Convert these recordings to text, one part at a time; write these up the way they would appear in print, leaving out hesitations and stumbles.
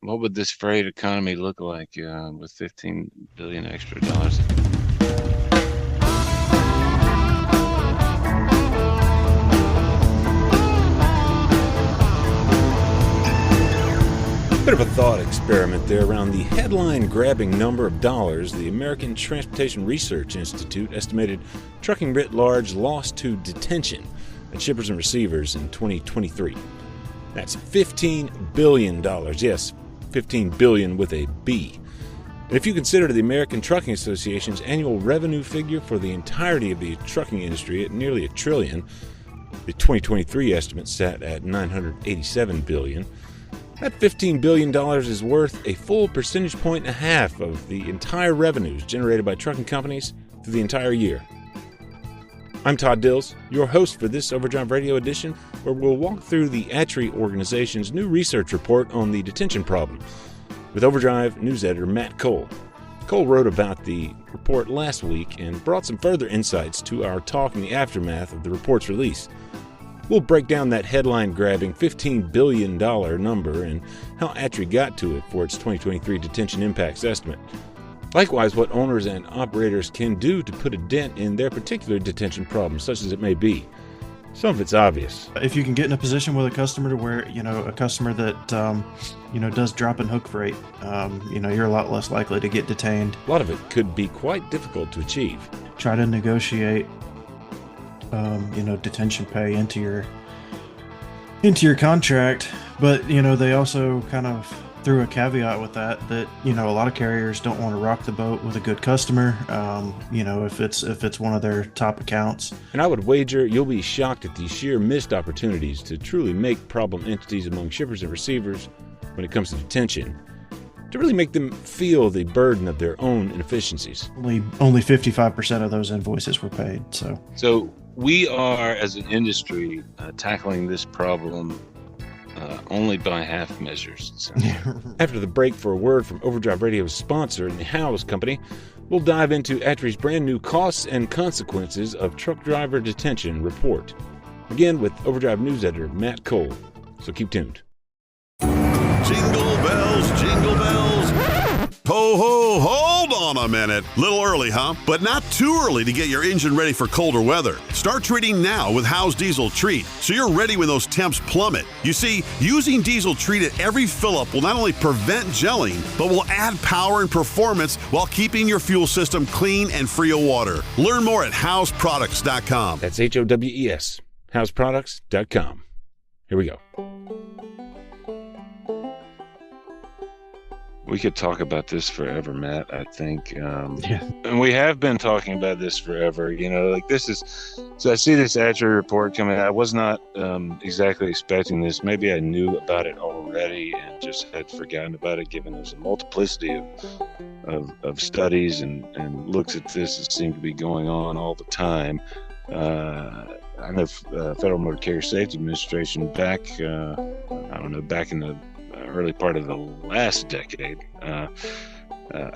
what would this freight economy look like with 15 billion extra dollars? Bit of a thought experiment there around the headline-grabbing number of dollars the American Transportation Research Institute estimated trucking writ large lost to detention at shippers and receivers in 2023. That's $15 billion. Yes, $15 billion with a B. And if you consider the American Trucking Association's annual revenue figure for the entirety of the trucking industry at nearly $1 trillion, the 2023 estimate sat at $987 billion. That $15 billion is worth a full percentage point and a half of the entire revenues generated by trucking companies through the entire year. I'm Todd Dills, your host for this Overdrive Radio edition, where we'll walk through the ATRI organization's new research report on the detention problem with Overdrive news editor Matt Cole. Cole wrote about the report last week and brought some further insights to our talk in the aftermath of the report's release. We'll break down that headline-grabbing $15 billion number and how ATRI got to it for its 2023 detention impacts estimate. Likewise, what owners and operators can do to put a dent in their particular detention problem, such as it may be. Some of it's obvious. If you can get in a position with a customer to where, a customer that, does drop and hook freight, you're a lot less likely to get detained. A lot of it could be quite difficult to achieve. Try to negotiate detention pay into your contract, but they also kind of threw a caveat with that a lot of carriers don't want to rock the boat with a good customer, if it's one of their top accounts. And I would wager you'll be shocked at the sheer missed opportunities to truly make problem entities among shippers and receivers when it comes to detention, to really make them feel the burden of their own inefficiencies. Only 55% of those invoices were paid. So we are, as an industry, tackling this problem only by half measures. So. After the break, for a word from Overdrive Radio's sponsor and the Howes Company, we'll dive into ATRI's brand new Costs and Consequences of Truck Driver Detention report. Again, with Overdrive news editor Matt Cole. So keep tuned. Jingle bells, jingle bells. Ho, ho, hold on a minute. Little early, huh? But not too early to get your engine ready for colder weather. Start treating now with Howes Diesel Treat, so you're ready when those temps plummet. You see, using Diesel Treat at every fill-up will not only prevent gelling, but will add power and performance while keeping your fuel system clean and free of water. Learn more at howesproducts.com. That's HOWES, howesproducts.com. Here we go. We could talk about this forever, Matt, I think. And we have been talking about this forever. So I see this ATRI report coming out. I was not exactly expecting this. Maybe I knew about it already and just had forgotten about it, given there's a multiplicity of studies and looks at this that seem to be going on all the time. I know Federal Motor Carrier Safety Administration back in the early part of the last decade, I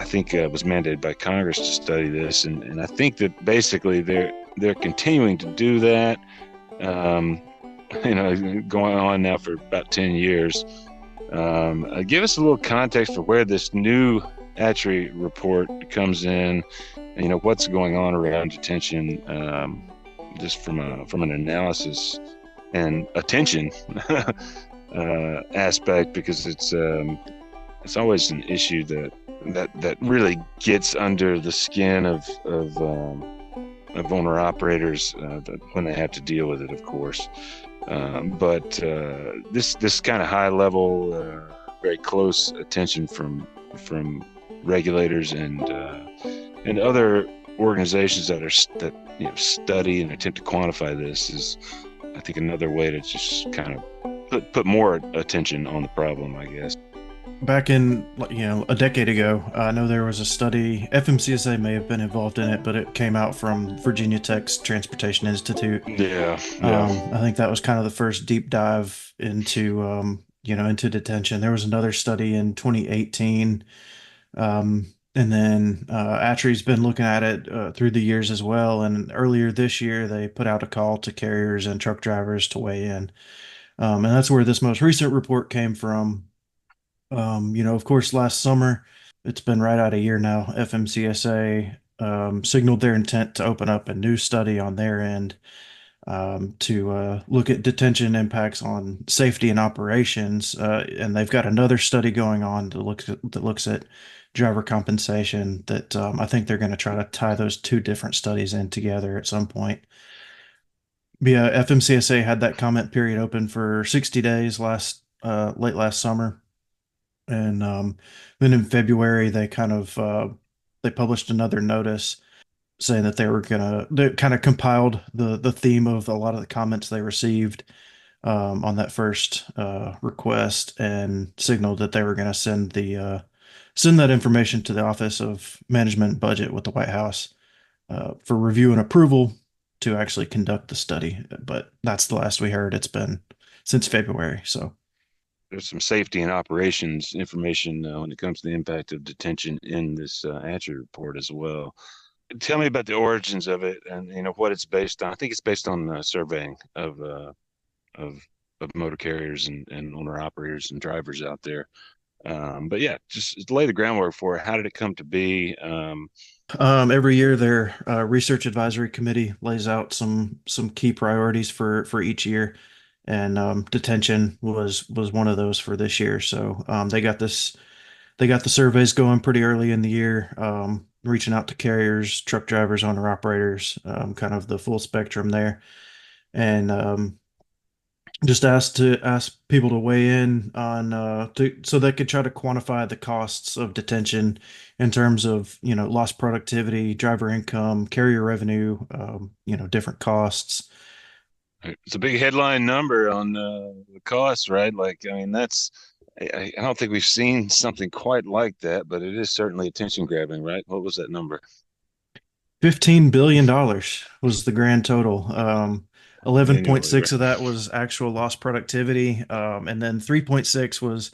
think was mandated by Congress to study this, and I think that basically they're continuing to do that, going on now for about 10 years. Give us a little context for where this new ATRI report comes in, and, what's going on around detention, just from an analysis and attention aspect, because it's always an issue that really gets under the skin of owner operators when they have to deal with it, of course. But this kind of high level, very close attention from regulators and other organizations that study and attempt to quantify this is, I think, another way to just kind of put more attention on the problem, I guess. Back in, a decade ago, I know there was a study, FMCSA may have been involved in it, but it came out from Virginia Tech's Transportation Institute. Yeah. I think that was kind of the first deep dive into detention. There was another study in 2018. And then ATRI's been looking at it through the years as well. And earlier this year, they put out a call to carriers and truck drivers to weigh in. And that's where this most recent report came from. Of course, last summer, it's been right out a year now, FMCSA signaled their intent to open up a new study on their end to look at detention impacts on safety and operations. And they've got another study going on that looks at driver compensation that I think they're going to try to tie those two different studies in together at some point. Yeah, FMCSA had that comment period open for 60 days late last summer. And then in February, they published another notice saying that they kind of compiled the theme of a lot of the comments they received on that first request and signaled that they were going to send that information to the Office of Management and Budget with the White House for review and approval to actually conduct the study. But that's the last we heard. It's been since February. So There's some safety and operations information when it comes to the impact of detention in this ATRI report as well. Tell me about the origins of it and what it's based on. I think it's based on surveying of motor carriers and owner operators and drivers out there. But yeah, just lay the groundwork for it. How did it come to be? every year, their research advisory committee lays out some key priorities for each year, and detention was one of those for this year. So they got the surveys going pretty early in the year, reaching out to carriers, truck drivers, owner operators, kind of the full spectrum there, and just ask people to weigh in on so they could try to quantify the costs of detention in terms of lost productivity, driver income, carrier revenue, different costs. It's a big headline number on the costs, right? Like, I mean, I don't think we've seen something quite like that, but it is certainly attention grabbing, right? What was that number? $15 billion was the grand total. Annually, 11.6 right? of that was actual lost productivity, and then 3.6 was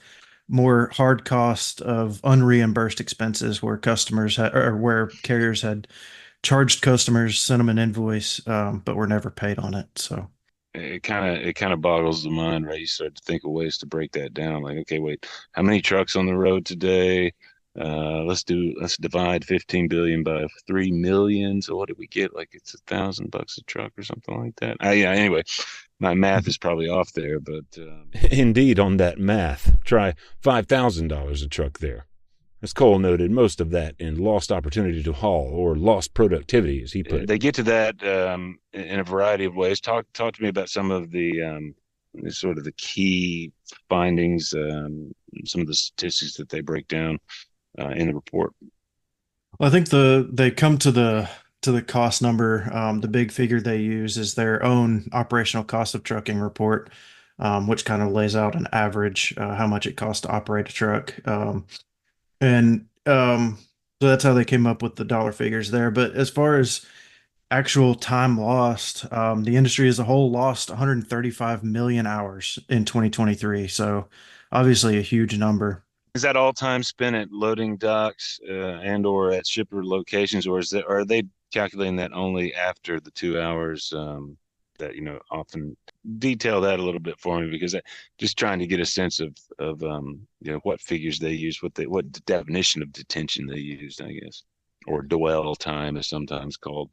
more hard cost of unreimbursed expenses where customers had or where carriers had charged customers, sent them an invoice, but were never paid on it. So It kind of boggles the mind, right? You start to think of ways to break that down. Like, okay, wait, how many trucks on the road today? Let's divide 15 billion by 3 million. So what did we get? Like it's $1,000 a truck or something like that. Yeah. Anyway, my math is probably off there, but Indeed, on that math, try $5,000 a truck there. As Cole noted, most of that in lost opportunity to haul or lost productivity, as he put it. they get to that in a variety of ways. Talk to me about some of the sort of the key findings, some of the statistics that they break down in the report. well, I think they come to the cost number. The big figure they use is their own operational cost of trucking report, which kind of lays out an average how much it costs to operate a truck. And so that's how they came up with the dollar figures there. But as far as actual time lost, the industry as a whole lost 135 million hours in 2023. So obviously a huge number. Is that all time spent at loading docks and or at shipper locations, or are they calculating that only after the 2 hours? That often detail that a little bit for me because just trying to get a sense of what figures they use, what the definition of detention they used, I guess, or dwell time is sometimes called.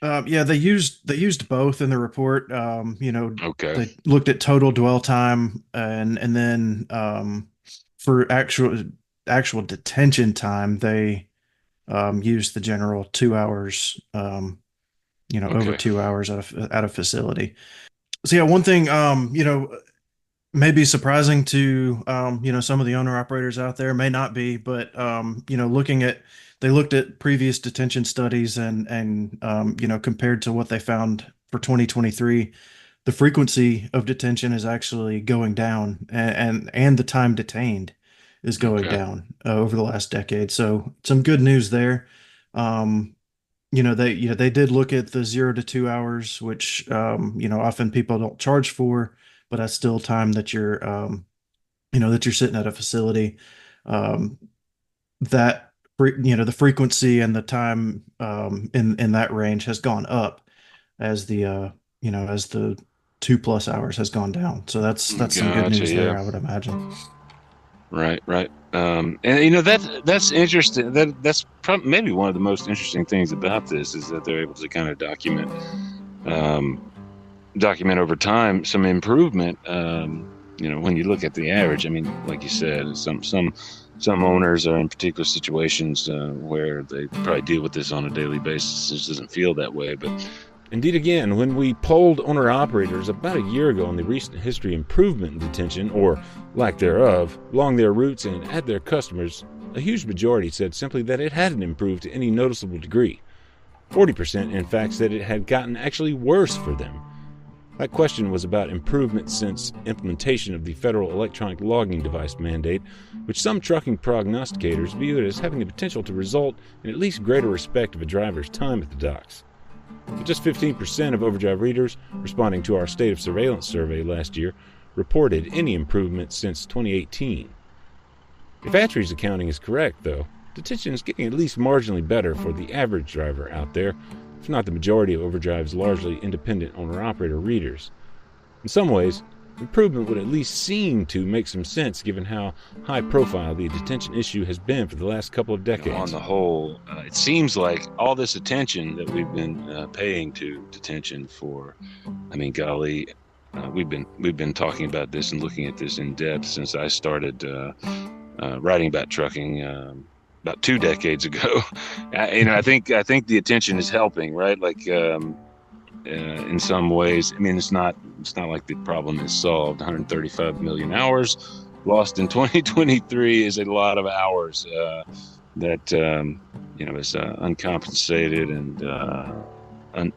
Yeah, they used both in the report. Okay. They looked at total dwell time and then for actual detention time, they used the general 2 hours. Over Okay. 2 hours at a facility. So yeah, one thing may be surprising to some of the owner operators out there, may not be, but they looked at previous detention studies and compared to what they found for 2023, the frequency of detention is actually going down, and the time detained is going Okay. down over the last decade. So some good news there. Um, they did look at the 0 to 2 hours, which often people don't charge for, but that's still time that you're sitting at a facility. Um, the frequency and the time in that range has gone up as the 2+ hours has gone down. So that's some good Gotcha. news there, Yeah. I would imagine. Right, right. And that's interesting. That's maybe one of the most interesting things about this is that they're able to kind of um, document over time some improvement. When you look at the average, I mean, like you said, some owners are in particular situations where they probably deal with this on a daily basis. It just doesn't feel that way, but Indeed, again, when we polled owner-operators about a year ago on the recent history improvement in detention, or lack thereof, along their routes and at their customers, a huge majority said simply that it hadn't improved to any noticeable degree. 40%, in fact, said it had gotten actually worse for them. That question was about improvement since implementation of the federal electronic logging device mandate, which some trucking prognosticators viewed as having the potential to result in at least greater respect of a driver's time at the docks. But just 15% of Overdrive readers responding to our State of Surveillance survey last year reported any improvement since 2018. If ATRI's accounting is correct, though, detention is getting at least marginally better for the average driver out there, if not the majority of Overdrive's largely independent owner-operator readers. In some ways, improvement would at least seem to make some sense given how high profile the detention issue has been for the last couple of decades. On the whole, it seems like all this attention that we've been paying to detention for, I mean, golly, we've been talking about this and looking at this in depth since I started writing about trucking about 2 decades ago. I think the attention is helping, right? Like in some ways, I mean, it's not like the problem is solved. 135 million hours lost in 2023 is a lot of hours that is uncompensated and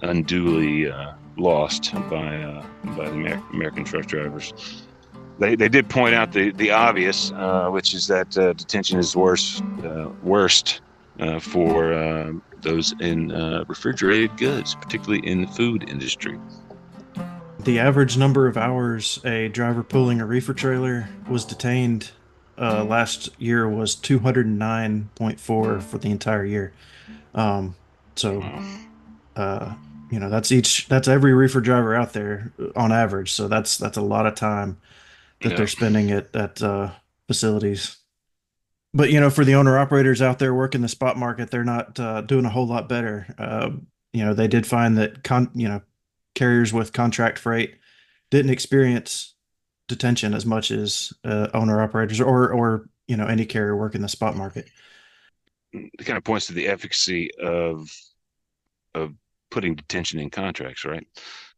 unduly lost by the American truck drivers. They did point out the obvious, which is that detention is worst for those in refrigerated goods, particularly in the food industry. The average number of hours a driver pulling a reefer trailer was detained last year was 209.4 for the entire year. Um, so, that's every reefer driver out there on average. So that's a lot of time that they're spending at facilities. But for the owner operators out there working the spot market, they're not doing a whole lot better. They did find that carriers with contract freight didn't experience detention as much as owner operators or any carrier working the spot market. It kind of points to the efficacy of putting detention in contracts, right?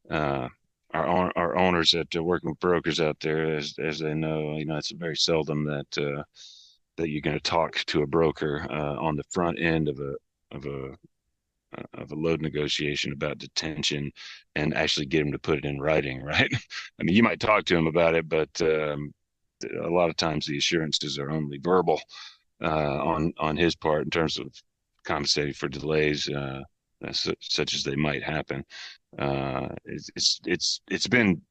Our owners that are working with brokers out there, as they know, it's very seldom that you're going to talk to a broker on the front end of a load negotiation about detention and actually get him to put it in writing, right? I mean, you might talk to him about it, but a lot of times the assurances are only verbal on his part in terms of compensating for delays such as they might happen. It's been,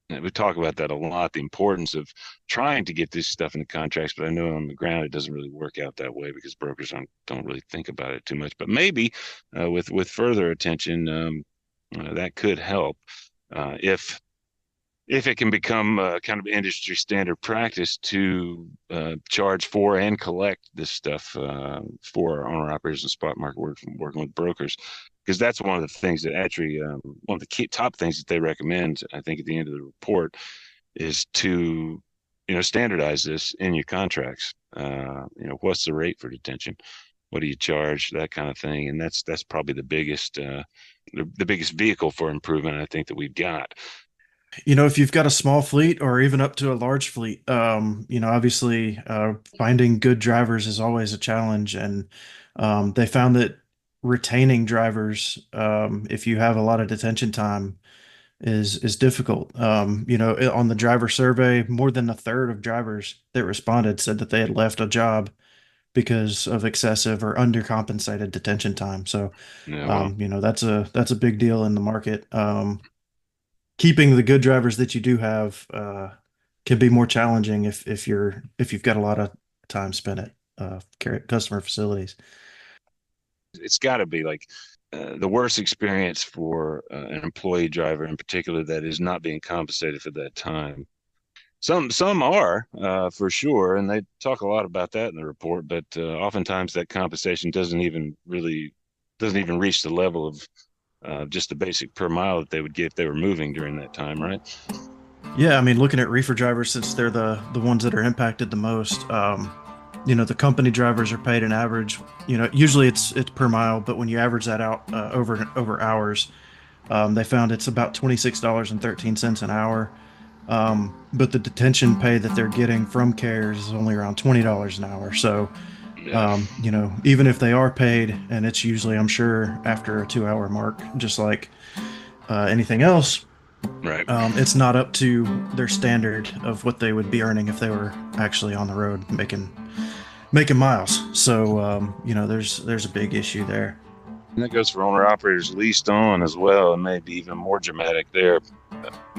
we talk about that a lot, the importance of trying to get this stuff into contracts, but I know on the ground it doesn't really work out that way because brokers don't really think about it too much. But maybe with further attention, that could help if it can become kind of industry standard practice to charge for and collect this stuff for owner operators and spot market working with brokers. Because that's one of the things that ATRI, one of the key top things that they recommend, I think, at the end of the report, is to, standardize this in your contracts. What's the rate for detention? What do you charge? That kind of thing, and that's probably the biggest vehicle for improvement I think that we've got. If you've got a small fleet or even up to a large fleet, obviously finding good drivers is always a challenge, and they found that retaining drivers, if you have a lot of detention time, is difficult. On the driver survey, more than a third of drivers that responded said that they had left a job because of excessive or undercompensated detention time. So, that's a big deal in the market. Keeping the good drivers that you do have can be more challenging if you've got a lot of time spent at customer facilities. It's got to be like the worst experience for an employee driver in particular that is not being compensated for that time. Some are for sure, and they talk a lot about that in the report. But oftentimes that compensation doesn't even reach the level of just the basic per mile that they would get if they were moving during that time, right? Yeah, I mean, looking at reefer drivers, since they're the ones that are impacted the most, the company drivers are paid an average. Usually it's per mile, but when you average that out over hours, they found it's about $26.13 an hour. But the detention pay that they're getting from carriers is only around $20 an hour. So, Yeah, even if they are paid, and it's usually, I'm sure, after a 2 hour mark, just like anything else, right. it's not up to their standard of what they would be earning if they were actually on the road making miles. So, there's a big issue there. And that goes for owner operators leased on as well, and maybe even more dramatic there.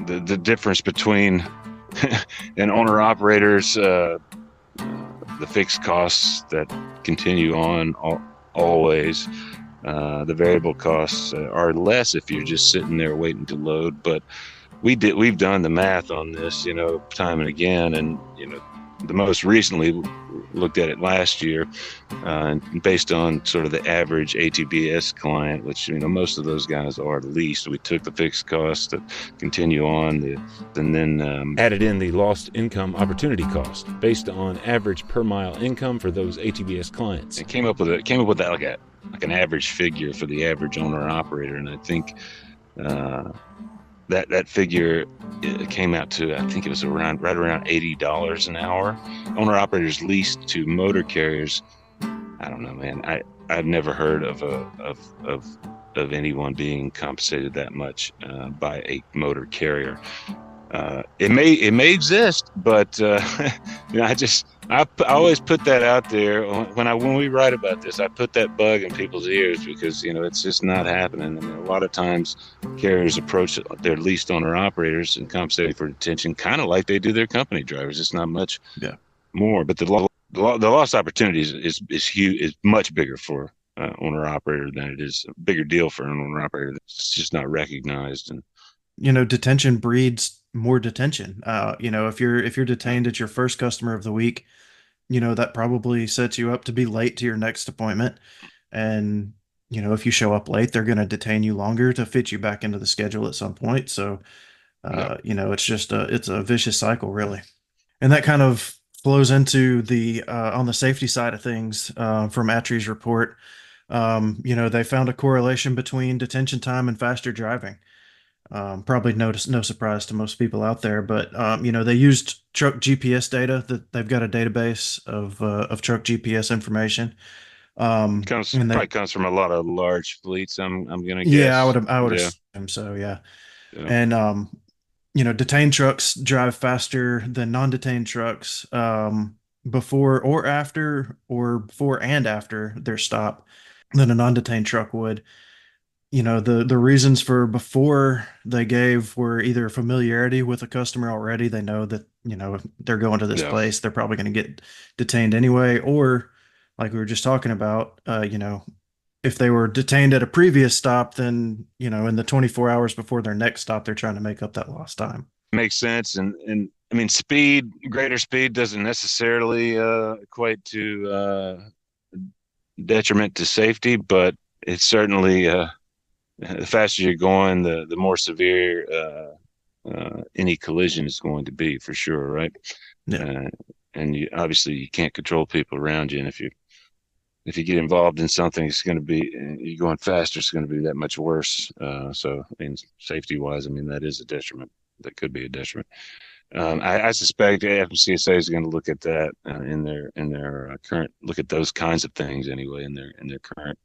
The difference between an owner operators, the fixed costs that continue on always. The variable costs are less if you're just sitting there waiting to load. But we've done the math on this, time and again, and the most recently looked at it last year, based on sort of the average ATBS client, which most of those guys are leased. We took the fixed costs that continue on, and then added in the lost income opportunity cost based on average per mile income for those ATBS clients. It came up with that like an average figure for the average owner operator, and I think that figure came out to, I think it was right around $80 an hour. Owner operators leased to motor carriers. I don't know, man. I've never heard of anyone being compensated that much by a motor carrier. It may exist, but I always put that out there when we write about this. I put that bug in people's ears because it's just not happening. I mean, a lot of times carriers approach their leased owner operators and compensate for detention kind of like they do their company drivers. It's not much more, but the lost opportunities is huge, is much bigger for owner operator than it is a bigger deal for an owner operator that's just not recognized. And detention breeds more detention. If you're detained at your first customer of the week, that probably sets you up to be late to your next appointment. And, if you show up late, they're going to detain you longer to fit you back into the schedule at some point. So, it's a vicious cycle, really. And that kind of flows into the on the safety side of things, from ATRI's report. They found a correlation between detention time and faster driving. Probably no surprise to most people out there, but they used truck GPS data. That they've got a database of truck GPS information. Probably comes from a lot of large fleets. I'm gonna guess. Yeah, I would assume so. Yeah. And detained trucks drive faster than non-detained trucks before and after their stop than a non-detained truck would. The reasons for before they gave were either familiarity with a customer already. They know that, if they're going to this place, they're probably going to get detained anyway. Or like we were just talking about, if they were detained at a previous stop, then, in the 24 hours before their next stop, they're trying to make up that lost time. Makes sense. And I mean, greater speed doesn't necessarily equate to detriment to safety, but it's certainly, the faster you're going, the more severe any collision is going to be, for sure, right? Yeah. And obviously you can't control people around you, and if you get involved in something, it's going to be, you're going faster, it's going to be that much worse. So, I mean, safety wise, I mean, that is a detriment. That could be a detriment. I suspect FMCSA is going to look at that in their current, look at those kinds of things anyway in their current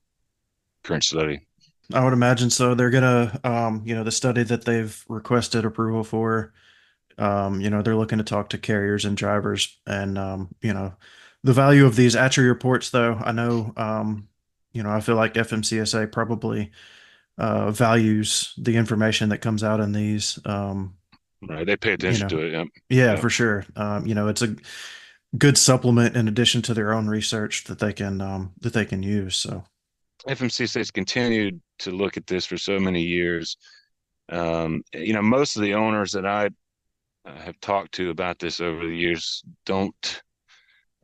study. I would imagine so. They're gonna, the study that they've requested approval for, they're looking to talk to carriers and drivers, and the value of these ATRI reports, though. I know, I feel like FMCSA probably values the information that comes out in these. Right, they pay attention to it. Yeah, for sure. It's a good supplement in addition to their own research that they can use. So. FMCSA has continued to look at this for so many years. Most of the owners that I have talked to about this over the years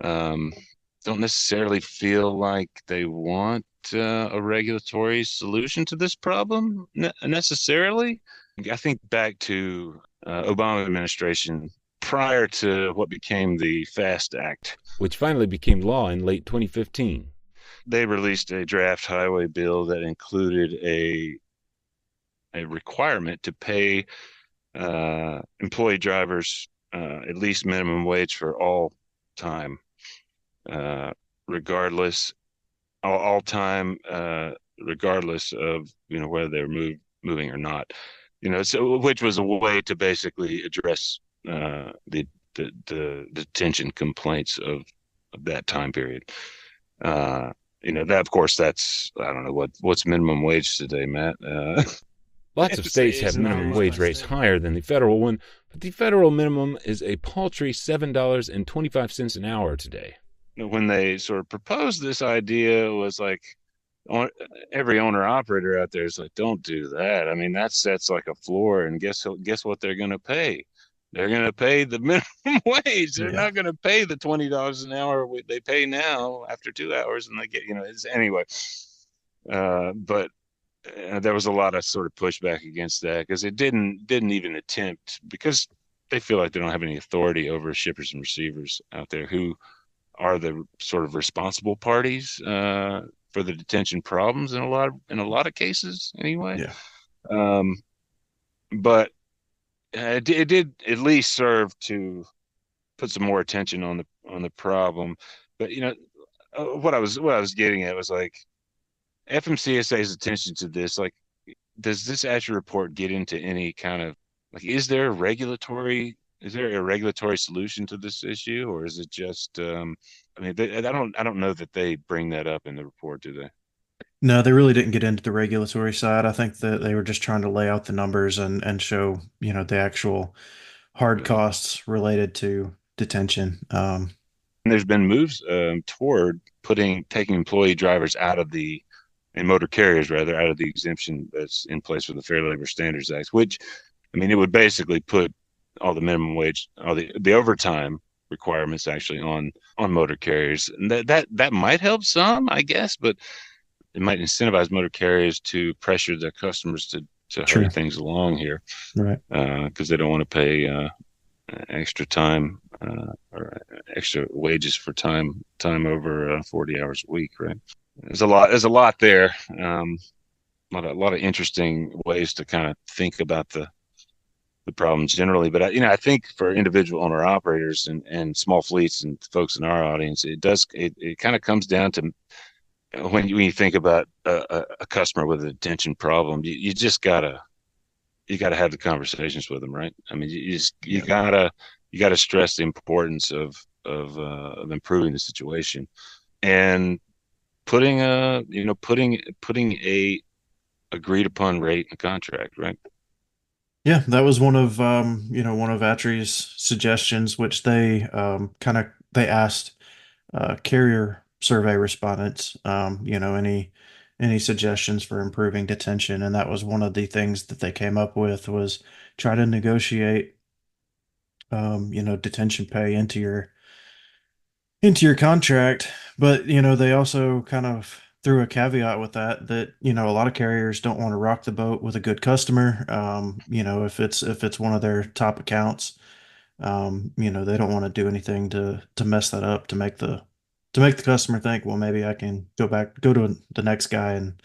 um, don't necessarily feel like they want a regulatory solution to this problem necessarily. I think back to Obama administration prior to what became the FAST Act, which finally became law in late 2015. They released a draft highway bill that included a requirement to pay employee drivers at least minimum wage for all time, regardless all time, regardless of whether they're moving or not. So which was a way to basically address the detention complaints of that time period. That of course that's I don't know what's minimum wage today, Matt. Lots of states have minimum wage rates higher than the federal one, but the federal minimum is a paltry $7.25 an hour today. When they sort of proposed this idea, it was like every owner-operator out there is like, don't do that. I mean, that sets like a floor, and guess what they're going to pay? They're going to pay the minimum wage. They're not going to pay the $20 an hour they pay now after 2 hours, and they get anyway. But there was a lot of sort of pushback against that because it didn't even attempt, because they feel like they don't have any authority over shippers and receivers out there who are the sort of responsible parties for the detention problems in a lot of cases anyway. Yeah. But it did at least serve to put some more attention on the problem. But what I was getting at was like FMCSA's attention to this. Like, does this ATRI report get into any kind of like, is there a regulatory solution to this issue, or is it just I don't know that they bring that up in the report, do they? No, they really didn't get into the regulatory side. I think that they were just trying to lay out the numbers and show, the actual hard costs related to detention. And there's been moves toward taking employee drivers and motor carriers rather out of the exemption that's in place for the Fair Labor Standards Act, which, I mean, it would basically put all the minimum wage, all the overtime requirements actually on motor carriers. And that might help some, I guess, but it might incentivize motor carriers to pressure their customers to hurry things along here. Right. Because they don't want to pay extra time or extra wages for time over 40 hours a week, right? There's a lot there. A lot of interesting ways to kind of think about the problem generally, but I think for individual owner operators and small fleets and folks in our audience, it kind of comes down to when you think about a customer with a detention problem, you just gotta have the conversations with them, right? I mean, you gotta stress the importance of improving the situation and putting a agreed upon rate in the contract, right? Yeah, that was one of ATRI's suggestions, which they they asked carrier survey respondents, any suggestions for improving detention, and that was one of the things that they came up with was try to negotiate, detention pay into your contract, but they also kind of threw a caveat with that a lot of carriers don't want to rock the boat with a good customer. If it's one of their top accounts, they don't want to do anything to mess that up, to make the customer think, well, maybe I can go to the next guy and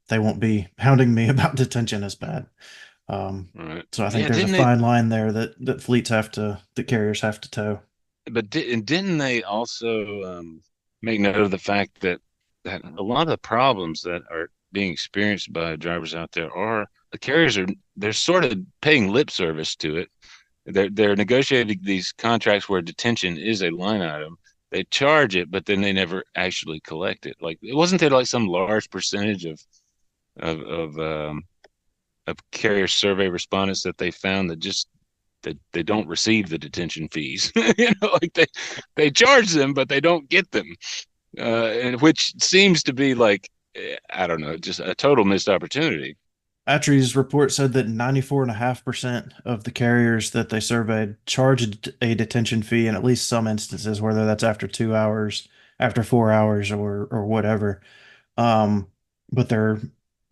they won't be hounding me about detention as bad. Right. So I think there's a fine line there that carriers have to toe. But didn't they also make note of the fact that a lot of the problems that are being experienced by drivers out there are the carriers they're sort of paying lip service to it. They're negotiating these contracts where detention is a line item. They charge it, but then they never actually collect it. Like, it wasn't there like some large percentage of carrier survey respondents that they found that they don't receive the detention fees. Like they charge them, but they don't get them. And which seems to be like, I don't know, just a total missed opportunity. ATRI's report said that 94.5% of the carriers that they surveyed charged a detention fee in at least some instances, whether that's after 2 hours, after 4 hours, or whatever. But there,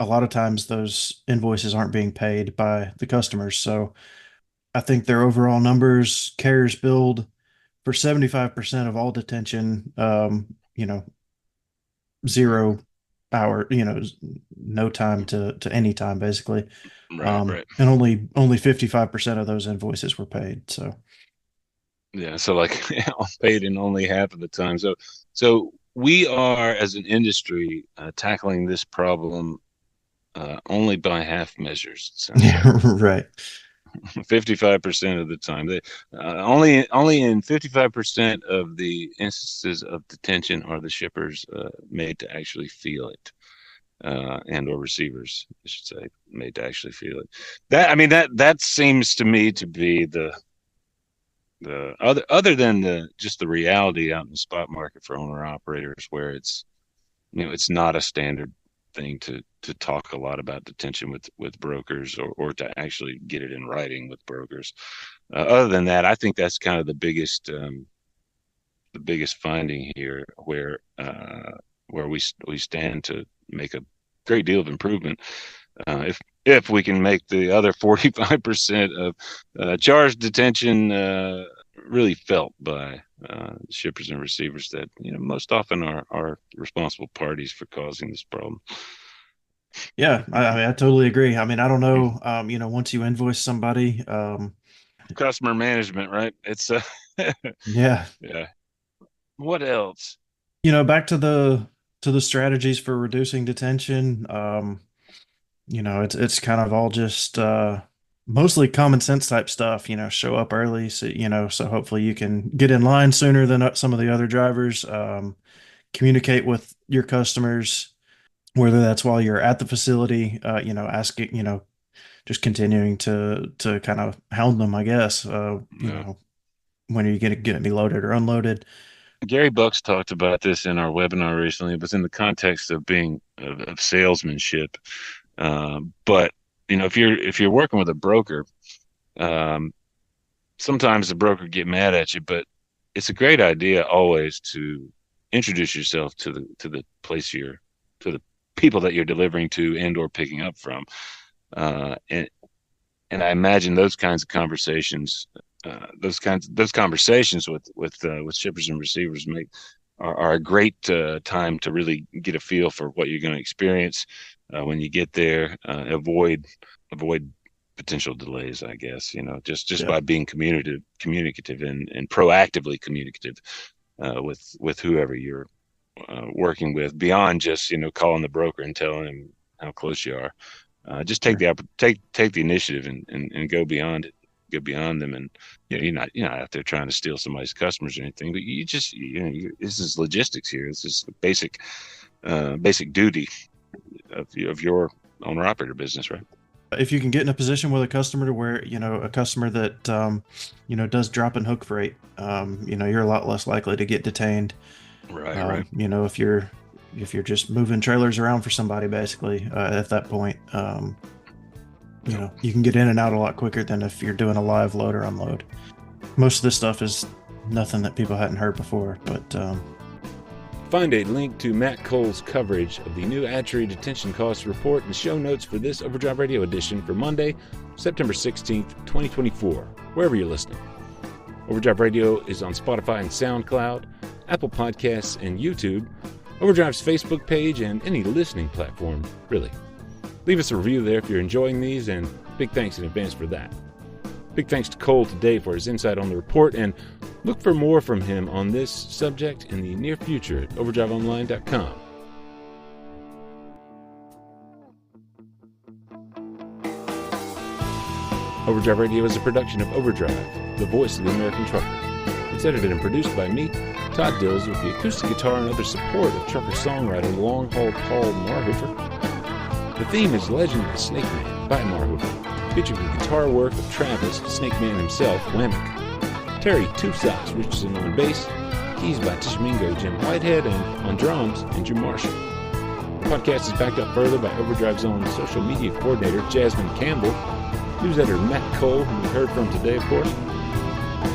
a lot of times those invoices aren't being paid by the customers. So I think their overall numbers, carriers billed for 75% of all detention, 0 hour, no time to any time basically. Right. And only 55% of those invoices were paid. So yeah, so like paid in only half of the time. So we are, as an industry, tackling this problem only by half measures. It sounds yeah, like. right. 55% of the time. Only in 55% of the instances of detention are the shippers made to actually feel it, and or receivers, I should say, made to actually feel it. That seems to me to be the other than just the reality out in the spot market for owner operators, where it's not a standard thing to talk a lot about detention with brokers, or to actually get it in writing with brokers. Other than that, I think that's kind of the biggest finding here, where we stand to make a great deal of improvement. If we can make the other 45% of charged detention really felt by shippers and receivers that most often are responsible parties for causing this problem. Yeah, I totally agree. I don't know, once you invoice somebody, customer management, right? It's yeah. Yeah. What else? Back to the strategies for reducing detention. It's kind of all just mostly common sense type stuff. Show up early, so hopefully you can get in line sooner than some of the other drivers. Communicate with your customers, whether that's while you're at the facility, asking, just continuing to kind of hound them, I guess. When are you going to be loaded or unloaded? Gary Bucks talked about this in our webinar recently. It was in the context of being of salesmanship. But if you're working with a broker, sometimes the broker get mad at you, but it's a great idea always to introduce yourself to the place to the people that you're delivering to and or picking up from. And I imagine those kinds of conversations, those conversations with shippers and receivers are a great time to really get a feel for what you're going to experience when you get there. Avoid potential delays, I guess. Just by being communicative and proactively communicative with whoever you're working with, beyond just calling the broker and telling him how close you are. Just take the initiative and go beyond it. Go beyond them, and you're not out there trying to steal somebody's customers or anything, but you just this is logistics here. This is basic duty of your owner operator business, right? If you can get in a position with a customer to where a customer that does drop and hook freight, you're a lot less likely to get detained. Right. If you're just moving trailers around for somebody, basically, at that point, you can get in and out a lot quicker than if you're doing a live load or unload. Most of this stuff is nothing that people hadn't heard before, but find a link to Matt Cole's coverage of the new ATRI detention cost report in the show notes for this Overdrive Radio edition for Monday, September 16th, 2024, wherever you're listening. Overdrive Radio is on Spotify and SoundCloud, Apple Podcasts, and YouTube, Overdrive's Facebook page, and any listening platform, really. Leave us a review there if you're enjoying these, and big thanks in advance for that. Big thanks to Cole today for his insight on the report, and look for more from him on this subject in the near future at overdriveonline.com. Overdrive Radio is a production of Overdrive, the voice of the American trucker. It's edited and produced by me, Todd Dills, with the acoustic guitar and other support of trucker songwriter Long Haul Paul Marhofer. The theme is Legend of the Snake Man by Marhofer, featuring the guitar work of Travis, Snake Man himself, Whammick. Terry Two Socks Richardson on bass, keys by Tishmingo Jim Whitehead, and on drums, Andrew Marshall. The podcast is backed up further by Overdrive's own social media coordinator, Jasmine Campbell, news editor Matt Cole, who we heard from today, of course,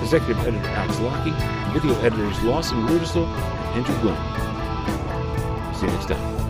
executive editor Alex Lockie, video editors Lawson Rudisell and Andrew Glenn. See you next time.